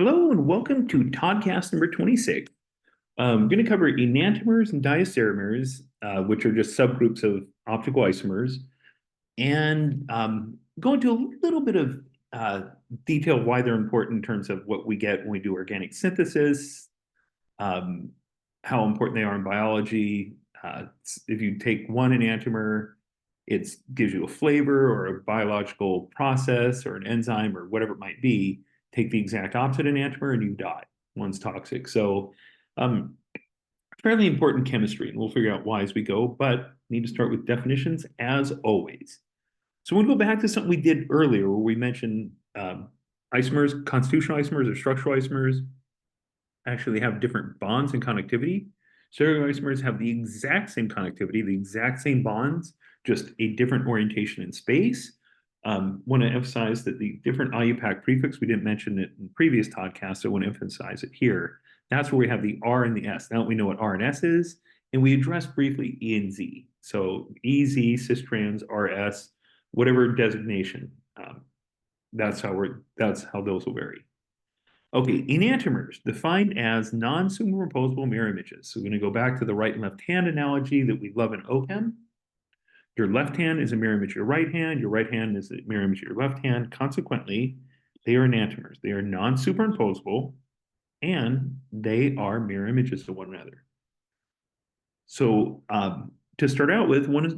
Hello and welcome to Toddcast number 26. I'm going to cover enantiomers and diastereomers, which are just subgroups of optical isomers, and go into a little bit of uh, detail why they're important in terms of what we get when we do organic synthesis, um, how important they are in biology. If you take one enantiomer, it gives you a flavor or a biological process or an enzyme or whatever it might be. Take the exact opposite enantiomer and you die. One's toxic. So, um, fairly important chemistry, and we'll figure out why as we go, but need to start with definitions as always. So we'll go back to something we did earlier where we mentioned isomers, constitutional isomers or structural isomers actually have different bonds and connectivity. Stereoisomers have the exact same connectivity, the exact same bonds, just a different orientation in space. Want to emphasize that the different IUPAC prefix, we didn't mention it in previous podcasts, so I want to emphasize it here. That's where we have the R and the S. Now we know what R and S is, and we addressed briefly E and Z. So EZ, cis-trans, RS, whatever designation. That's how those will vary. Okay, enantiomers, defined as non-superimposable mirror images. So we're going to go back to the right and left hand analogy that we love in OCHEM. Your left hand is a mirror image of your right hand. Your right hand is a mirror image of your left hand. Consequently, they are enantiomers. They are non-superimposable, and they are mirror images of one another. So to start out with, one is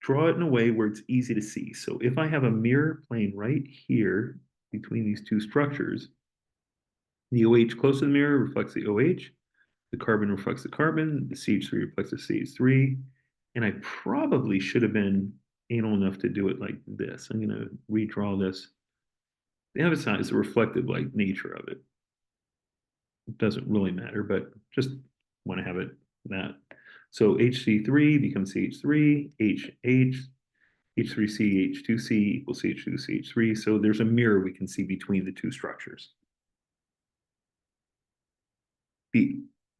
draw it in a way where it's easy to see. So if I have a mirror plane right here between these two structures, the OH close to the mirror reflects the OH, the carbon reflects the carbon, the CH3 reflects the CH3, and I probably should have been anal enough to do it like this. I'm going to redraw this to emphasize the reflective like nature of it. It doesn't really matter, but just want to have it that. So HC3 becomes CH3, HH, H3C, H2C equals CH2, CH3. So there's a mirror we can see between the two structures.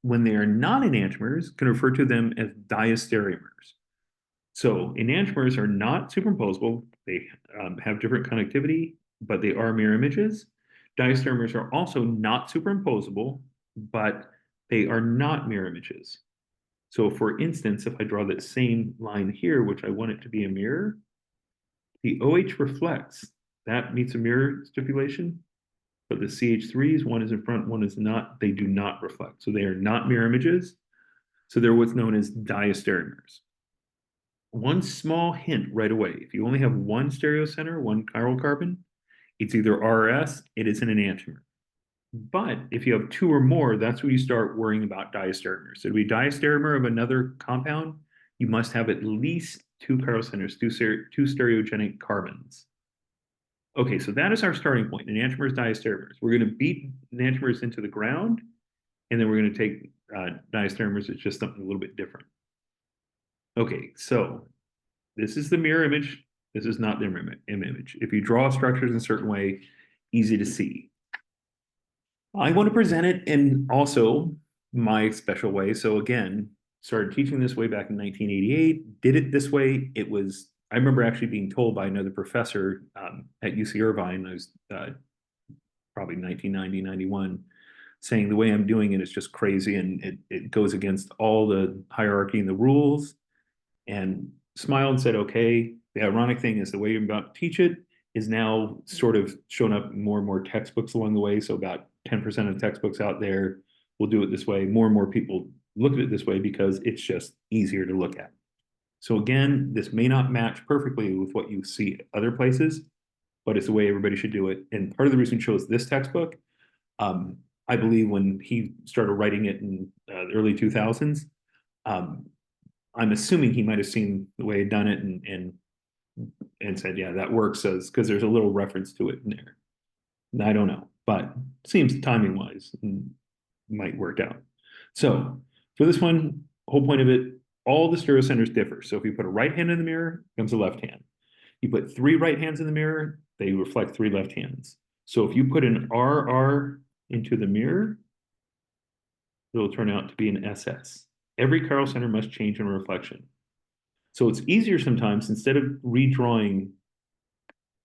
When they are not enantiomers, can refer to them as diastereomers. So enantiomers are not superimposable. They have different connectivity, but they are mirror images. Diastereomers are also not superimposable, but they are not mirror images. So for instance, if I draw that same line here, which I want it to be a mirror, the OH reflects. That meets a mirror stipulation. But the CH3s, one is in front, one is not, they do not reflect. So they are not mirror images. So they're what's known as diastereomers. One small hint right away, if you only have one stereocenter, one chiral carbon, it's either RS, it is an enantiomer. But if you have two or more, that's where you start worrying about diastereomers. So to be a diastereomer of another compound, you must have at least two chiral centers, two stereogenic carbons. Okay, so that is our starting point, enantiomers, diastereomers. We're going to beat enantiomers into the ground, and then we're going to take diastereomers. It's just something a little bit different. Okay, so this is the mirror image. This is not the image. If you draw structures in a certain way, easy to see. I want to present it in also my special way. So again, started teaching this way back in 1988, did it this way. I remember actually being told by another professor at UC Irvine, I was probably 1990, 91, saying the way I'm doing it is just crazy and it goes against all the hierarchy and the rules, and smiled and said, okay. The ironic thing is the way I'm about to teach it is now sort of shown up in more and more textbooks along the way. So about 10% of textbooks out there will do it this way. More and more people look at it this way because it's just easier to look at. So again, this may not match perfectly with what you see other places, but it's the way everybody should do it. And part of the reason he chose this textbook, I believe when he started writing it in the early 2000s, I'm assuming he might have seen the way he'd done it and said, yeah, that works, because there's a little reference to it in there. And I don't know, but seems timing wise might work out. So for this one, whole point of it, all the stereocenters differ. So if you put a right hand in the mirror, it becomes a left hand. You put three right hands in the mirror, they reflect three left hands. So if you put an RR into the mirror, it'll turn out to be an SS. Every chiral center must change in reflection. So it's easier sometimes, instead of redrawing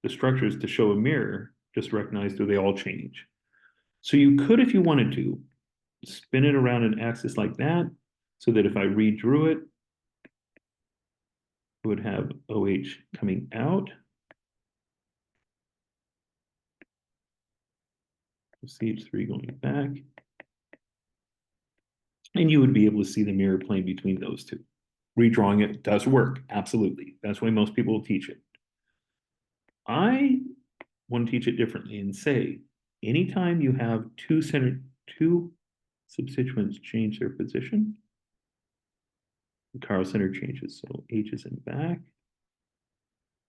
the structures to show a mirror, just recognize, do they all change? So you could, if you wanted to, spin it around an axis like that, so that if I redrew it, it would have OH coming out. CH3 going back. And you would be able to see the mirror plane between those two. Redrawing it does work, absolutely. That's why most people will teach it. I want to teach it differently and say, anytime you have two substituents change their position, the chiral center changes. So H is in back,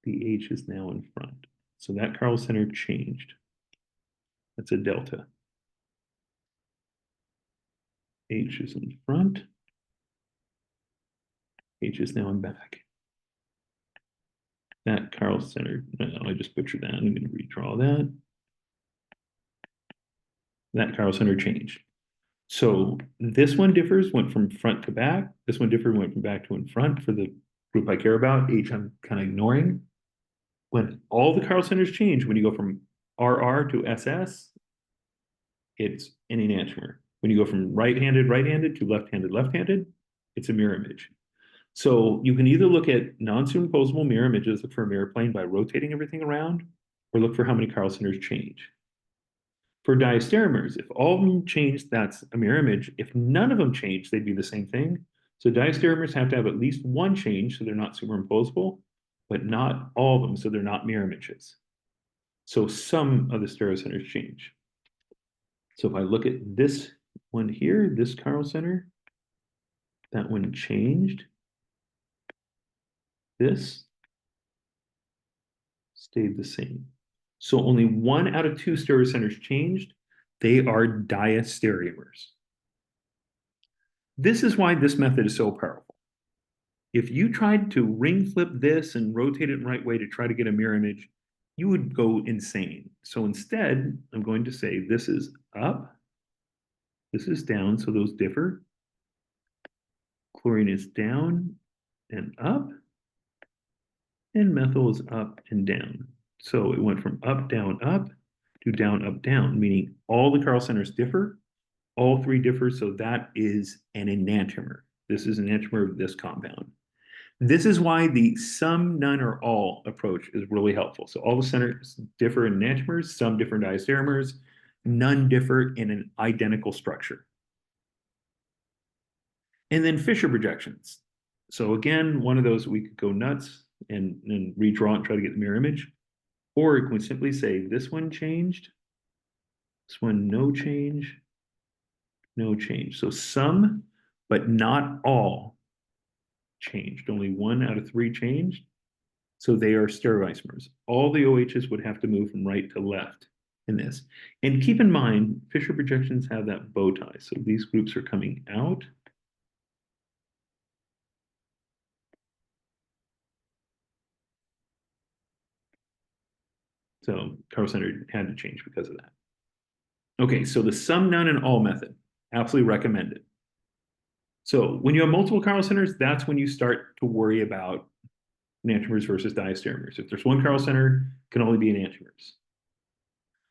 the H is now in front. So that chiral center changed. That's a delta. H is in front, H is now in back. That chiral center, I just butchered that. I'm going to redraw that. That chiral center changed. So this one differs, went from front to back. This one differed, went from back to in front for the group I care about. H I'm kind of ignoring. When all the chiral centers change, when you go from RR to SS, it's an enantiomer. When you go from right-handed to left-handed, it's a mirror image. So you can either look at non-superimposable mirror images, look for a mirror plane by rotating everything around, or look for how many chiral centers change. For diastereomers, if all of them change, that's a mirror image. If none of them change, they'd be the same thing. So diastereomers have to have at least one change, so they're not superimposable, but not all of them, so they're not mirror images. So some of the stereocenters change. So if I look at this one here, this chiral center, that one changed. This stayed the same. So only 1 out of 2 stereocenters changed. They are diastereomers. This is why this method is so powerful. If you tried to ring flip this and rotate it in the right way to try to get a mirror image, you would go insane. So instead, I'm going to say this is up, this is down, so those differ. Chlorine is down and up, and methyl is up and down. So it went from up to down, up, down, meaning all the chiral centers differ, all 3 differ, so that is an enantiomer. This is an enantiomer of this compound. This is why the some, none, or all approach is really helpful. So all the centers differ in enantiomers, some differ in diastereomers, none differ in an identical structure. And then Fisher projections. So again, one of those we could go nuts and redraw and try to get the mirror image. Or we can simply say this one changed, this one no change, no change. So some, but not all changed. Only 1 out of 3 changed. So they are stereoisomers. All the OHs would have to move from right to left in this. And keep in mind, Fisher projections have that bow tie. So these groups are coming out. So chiral center had to change because of that. Okay, so the some, none, and all method, absolutely recommended. So when you have multiple chiral centers, that's when you start to worry about enantiomers versus diastereomers. If there's one chiral center, it can only be enantiomers.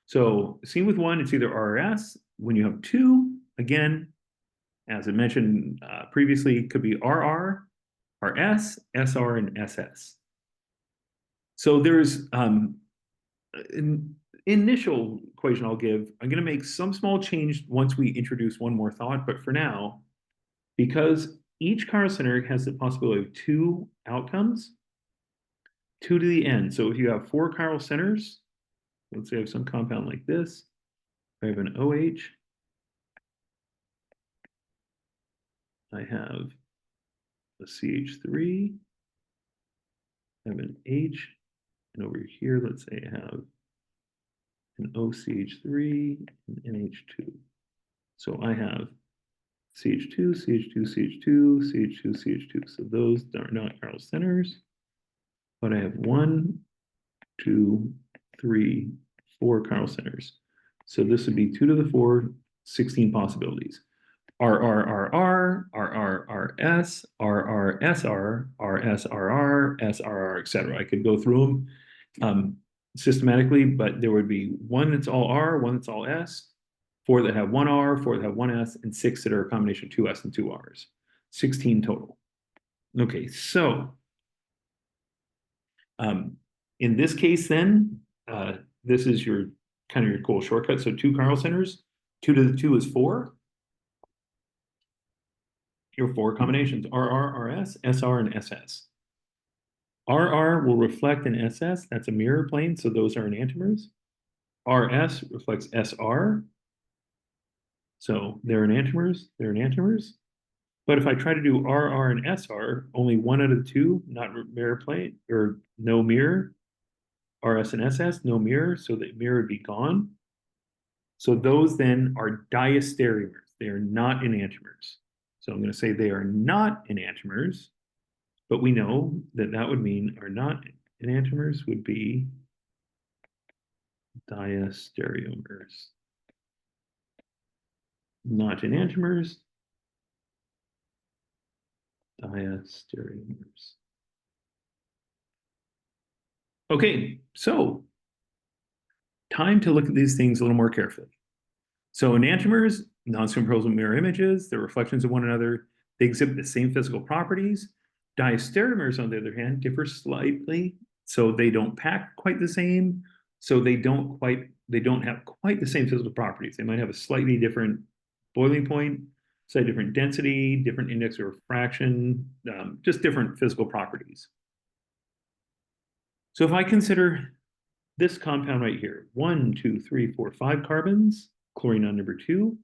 So seen with one, it's either RRS. When you have 2, again, as I mentioned previously, it could be RR, RS, SR, and SS. So there's an initial equation I'll give. I'm going to make some small change once we introduce one more thought, but for now, because each chiral center has the possibility of 2 outcomes, 2 to the n. So if you have 4 chiral centers, let's say I have some compound like this, I have an OH, I have a CH3, I have an H, and over here, let's say I have an OCH3 and NH2. So I have CH2, CH2, CH2, CH2, CH2. So those are not chiral centers, but I have 1, 2, 3, 4 chiral centers. So this would be 2 to the 4, 16 possibilities. RRRR, RRRS, RRSR, RSRR, SRR, etc. I could go through them systematically, but there would be one that's all R, one that's all S, 4 that have one R, 4 that have one S, and 6 that are a combination of two S and two Rs. 16 total. Okay, so in this case, then, this is your kind of your cool shortcut. So 2 chiral centers, 2 to the 2 is 4. Your 4 combinations, RR, RS, SR, and SS. RR will reflect an SS, that's a mirror plane, so those are enantiomers. RS reflects SR, so they're enantiomers. But if I try to do RR and SR, only one out of the two, not mirror plane, or no mirror. RS and SS, no mirror, so the mirror would be gone. So those then are diastereomers. They are not enantiomers. So I'm going to say they are not enantiomers, but we know that that would mean are not enantiomers would be diastereomers. Not enantiomers, diastereomers. Okay, so time to look at these things a little more carefully. So enantiomers, non-superimposable mirror images, they're reflections of one another. They exhibit the same physical properties. Diastereomers, on the other hand, differ slightly. So they don't pack quite the same. So they don't have quite the same physical properties. They might have a slightly different boiling point, slightly different density, different index of refraction, just different physical properties. So if I consider this compound right here, 1, 2, 3, 4, 5 carbons, chlorine on number 2.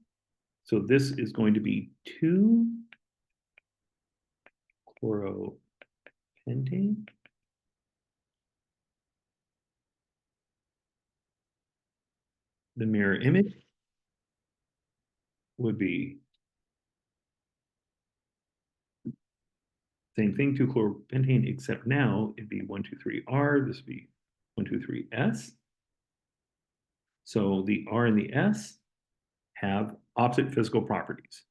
So this is going to be 2 chloropentane. The mirror image would be same thing, 2 chloropentane, except now it'd be 1, 2, 3 R. This would be 1, 2, 3 S. So the R and the S have opposite physical properties.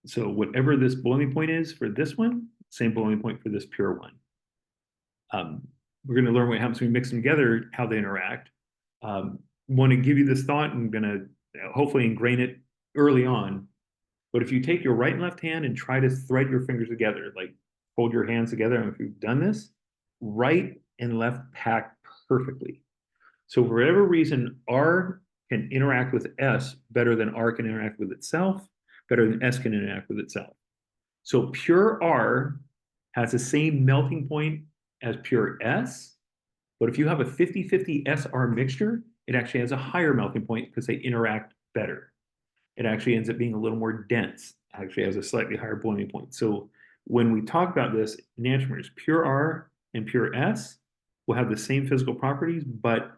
So whatever this boiling point is for this one, same boiling point for this pure one. We're going to learn what happens when we mix them together, how they interact. Want to give you this thought, and I'm going to hopefully ingrain it early on. But if you take your right and left hand and try to thread your fingers together, like hold your hands together, and if you've done this, right and left pack perfectly. So for whatever reason, R can interact with S better than R can interact with itself, better than S can interact with itself. So pure R has the same melting point as pure S, but if you have a 50-50 SR mixture, it actually has a higher melting point because they interact better. It actually ends up being a little more dense, actually has a slightly higher boiling point. So when we talk about this, enantiomers, pure R and pure S will have the same physical properties, but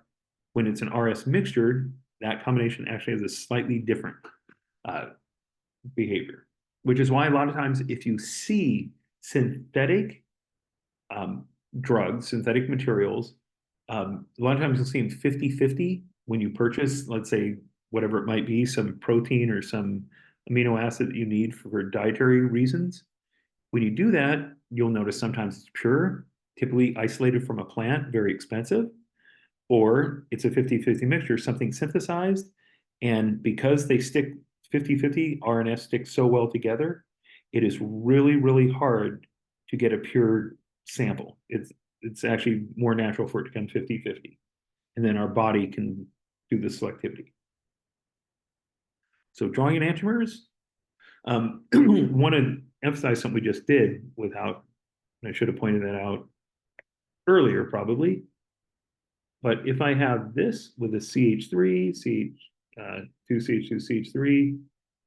when it's an RS mixture, that combination actually has a slightly different behavior, which is why a lot of times if you see synthetic drugs, synthetic materials, a lot of times you'll see them 50-50 when you purchase, let's say, whatever it might be, some protein or some amino acid that you need for dietary reasons. When you do that, you'll notice sometimes it's pure, typically isolated from a plant, very expensive, or it's a 50-50 mixture, something synthesized, and because they stick 50-50, R and S stick so well together, it is really, really hard to get a pure sample. It's actually more natural for it to come 50-50. And then our body can do the selectivity. So drawing enantiomers, want to emphasize something we just did without, and I should have pointed that out earlier probably. But if I have this with a CH3, two CH2, CH3,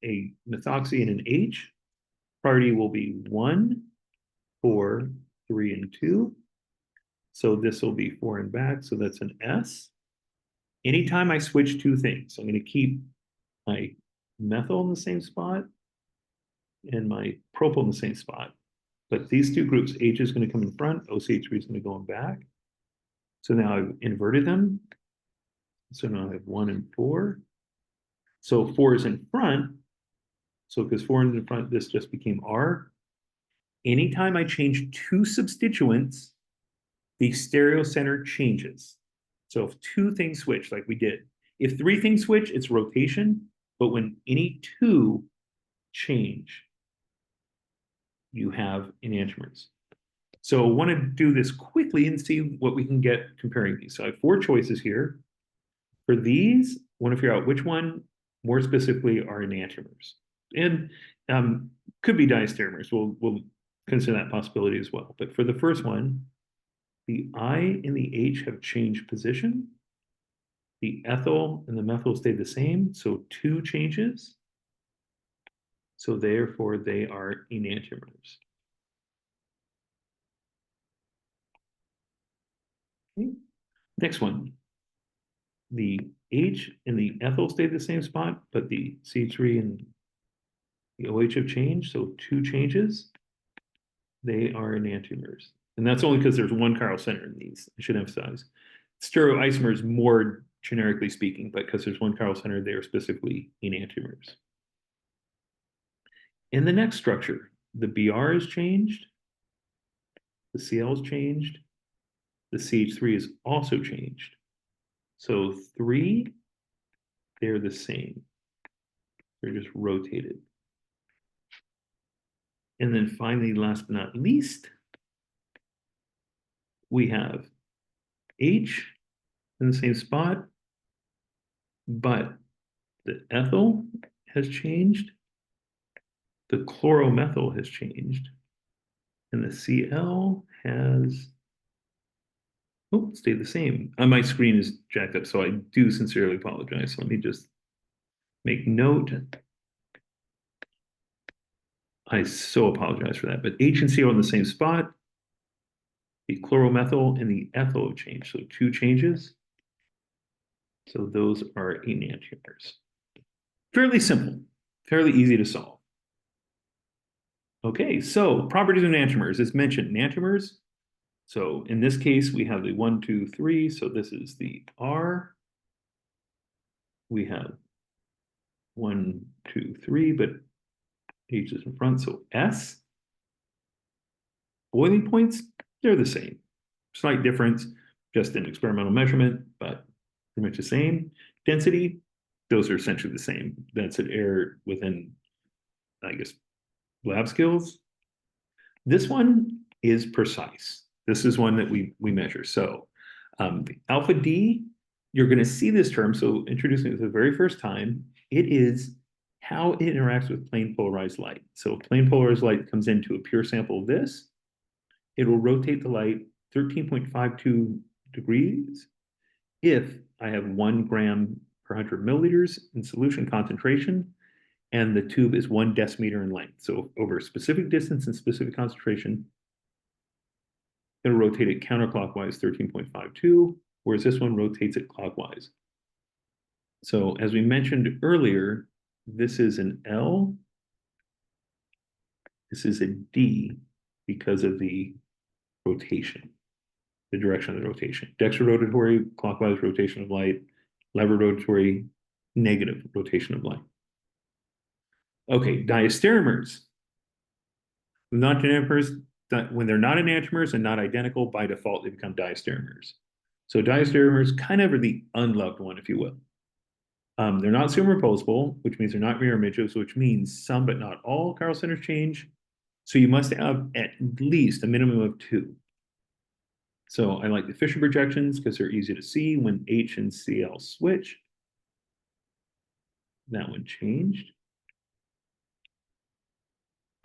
a methoxy and an H, priority will be 1, 4, 3, and 2. So this will be 4 and back, so that's an S. Anytime I switch two things, I'm going to keep my methyl in the same spot and my propyl in the same spot. But these two groups, H is going to come in front, OCH3 is going to go in back. So now I've inverted them. So now I have 1 and 4. So 4 is in front. So because 4 is in front, this just became R. Anytime I change two substituents, the stereocenter changes. So if two things switch, like we did, If three things switch, it's rotation, but when any two change, you have enantiomers. So I want to do this quickly and see what we can get comparing these. So I have four choices here. For these, I want to figure out which one more specifically are enantiomers. And could be diastereomers. We'll consider that possibility as well. But for the first one, the I and the H have changed position. The ethyl and the methyl stayed the same, so two changes. So therefore, they are enantiomers. Okay. Next one. The H and the ethyl stayed the same spot, but the C3 and the OH have changed, so two changes. They are enantiomers. And that's only because there's one chiral center in these, I should emphasize. Stereoisomers more generically speaking, but because there's one chiral center, they are specifically enantiomers. In the next structure, the Br is changed, the Cl is changed, the CH3 is also changed. So three, they're the same. They're just rotated. And then finally, last but not least, we have H in the same spot, but the ethyl has changed, the chloromethyl has changed, and the Cl has stayed the same. My screen is jacked up, so I do sincerely apologize. So let me just make note. I so apologize for that. But H and Cl in the same spot. The chloromethyl and the ethyl have changed. So two changes. So those are enantiomers. Fairly simple, fairly easy to solve. Okay, so properties of enantiomers. As mentioned, enantiomers. So in this case, we have the 1, 2, 3. So this is the R. We have 1, 2, 3, but H is in front, so S. Boiling points, they're the same. Slight difference, just in experimental measurement, but pretty much the same. Density, those are essentially the same. That's an error within, I guess, lab skills. This one is precise. This is one that we measure. So the alpha D, you're going to see this term. So introducing it for the very first time, it is how it interacts with plane polarized light. So plane polarized light comes into a pure sample of this. It will rotate the light 13.52 degrees if I have 1 gram per 100 milliliters in solution concentration, and the tube is 1 decimeter in length. So over a specific distance and specific concentration, it'll rotate it counterclockwise 13.52, whereas this one rotates it clockwise. So as we mentioned earlier, this is an L, this is a D because of the rotation, the direction of the rotation. Dextrorotatory, clockwise rotation of light, lever rotatory, negative rotation of light. Okay, diastereomers. Not enantiomers, when they're not enantiomers and not identical, by default, they become diastereomers. So diastereomers kind of are the unloved one, if you will. They're not superimposable, which means they're not mirror images, which means some but not all chiral centers change. So you must have at least a minimum of 2. So I like the Fisher projections because they're easy to see when H and Cl switch. That one changed.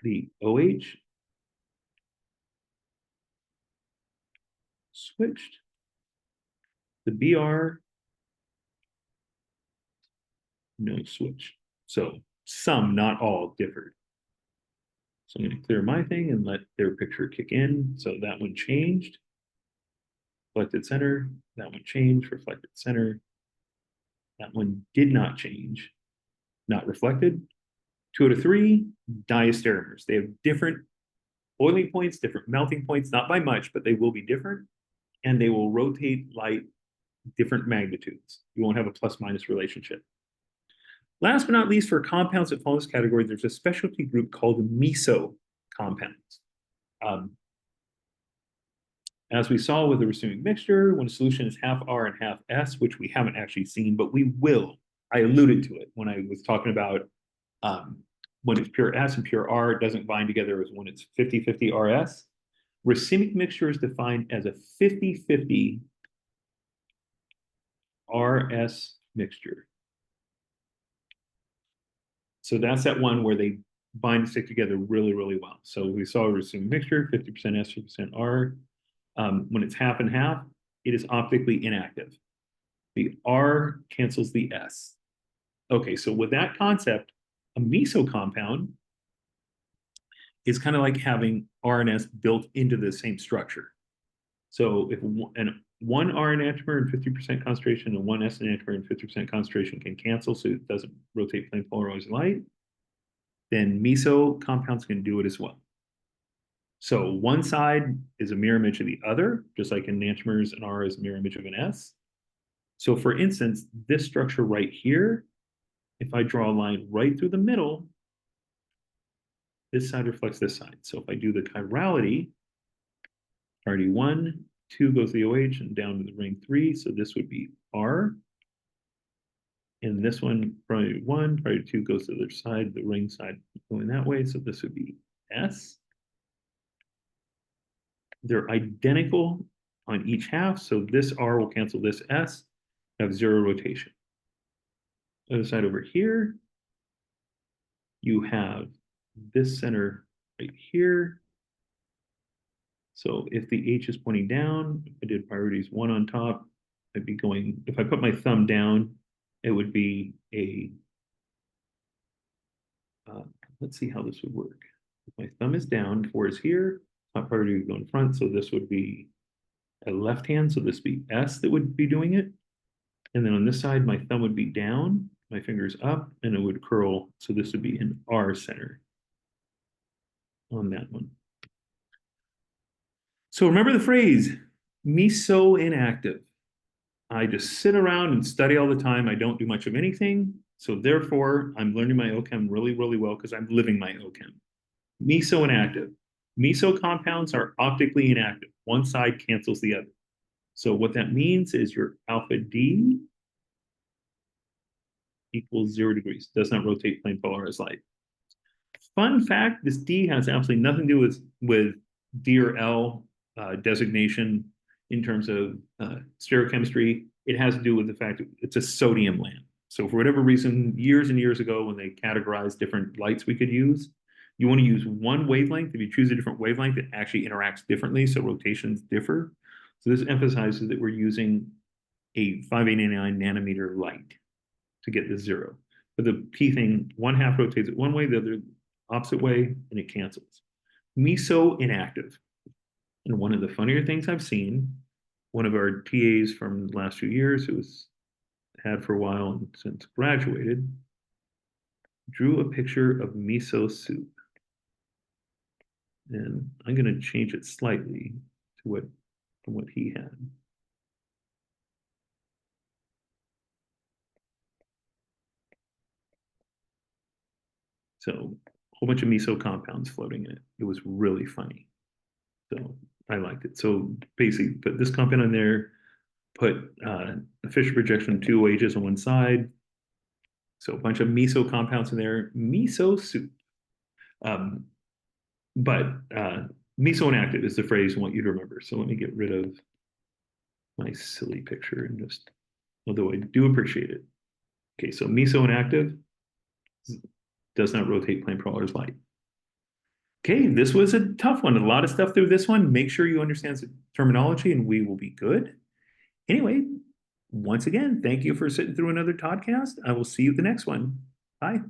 The OH switched. The Br, no switch. So some, not all, differed. So I'm going to clear my thing and let their picture kick in. So that one changed. Reflected center, that one changed, reflected center. That one did not change, not reflected. 2 out of 3, diastereomers. They have different boiling points, different melting points, not by much, but they will be different. And they will rotate light different magnitudes. You won't have a plus minus relationship. Last but not least, for compounds that fall in this category, there's a specialty group called meso compounds. As we saw with the racemic mixture, when a solution is half R and half S, which we haven't actually seen, but we will. I alluded to it when I was talking about when it's pure S and pure R, it doesn't bind together as when it's 50-50 RS. Racemic mixture is defined as a 50-50 RS mixture. So that's that one where they bind and stick together really, really well. So we saw a racemic mixture, 50% S, 50% R. When it's half and half, it is optically inactive. The R cancels the S. Okay, so with that concept, a meso compound is kind of like having R and S built into the same structure. So if one R enantiomer in 50% concentration and one S enantiomer in 50% concentration can cancel so it doesn't rotate plane polarized light, then meso compounds can do it as well. So one side is a mirror image of the other, just like enantiomers and R is a mirror image of an S. So for instance, this structure right here, if I draw a line right through the middle, this side reflects this side. So if I do the chirality, priority 1, 2 goes to the OH and down to the ring 3. So this would be R. And this one, priority 1, priority 2 goes to the other side, the ring side going that way. So this would be S. They're identical on each half. So this R will cancel this S, have 0 rotation. Other side over here, you have this center right here. So if the H is pointing down, if I did priorities 1 on top, I'd be going, if I put my thumb down, it would be a, let's see how this would work. If my thumb is down, 4 is here, top priority would go in front, so this would be a left hand, so this would be S that would be doing it. And then on this side, my thumb would be down, my fingers up, and it would curl, so this would be an R center on that one. So remember the phrase, meso inactive. I just sit around and study all the time. I don't do much of anything. So therefore, I'm learning my OChem really, really well because I'm living my OChem. Meso inactive. Meso compounds are optically inactive. One side cancels the other. So what that means is your alpha D equals 0 degrees. Does not rotate plane polarized light. Fun fact, this D has absolutely nothing to do with D or L designation in terms of stereochemistry. It has to do with the fact that it's a sodium lamp. So for whatever reason, years and years ago, when they categorized different lights we could use, you want to use one wavelength. If you choose a different wavelength, it actually interacts differently, so rotations differ. So this emphasizes that we're using a 589 nanometer light to get the 0. But the key thing, one half rotates it one way, the other opposite way, and it cancels. Meso inactive. And one of the funnier things I've seen, one of our TAs from the last few years, who was had for a while and since graduated, drew a picture of miso soup. And I'm going to change it slightly to from what he had. So a whole bunch of miso compounds floating in it. It was really funny. So I liked it. So basically put this compound in there, put a Fisher projection 2 OHs on one side. So a bunch of miso compounds in there, miso soup. But miso inactive is the phrase I want you to remember. So let me get rid of my silly picture and just, although I do appreciate it. Okay, so miso inactive does not rotate plane polarized light. Okay, this was a tough one. A lot of stuff through this one. Make sure you understand the terminology and we will be good. Anyway, once again, thank you for sitting through another Toddcast. I will see you at the next one. Bye.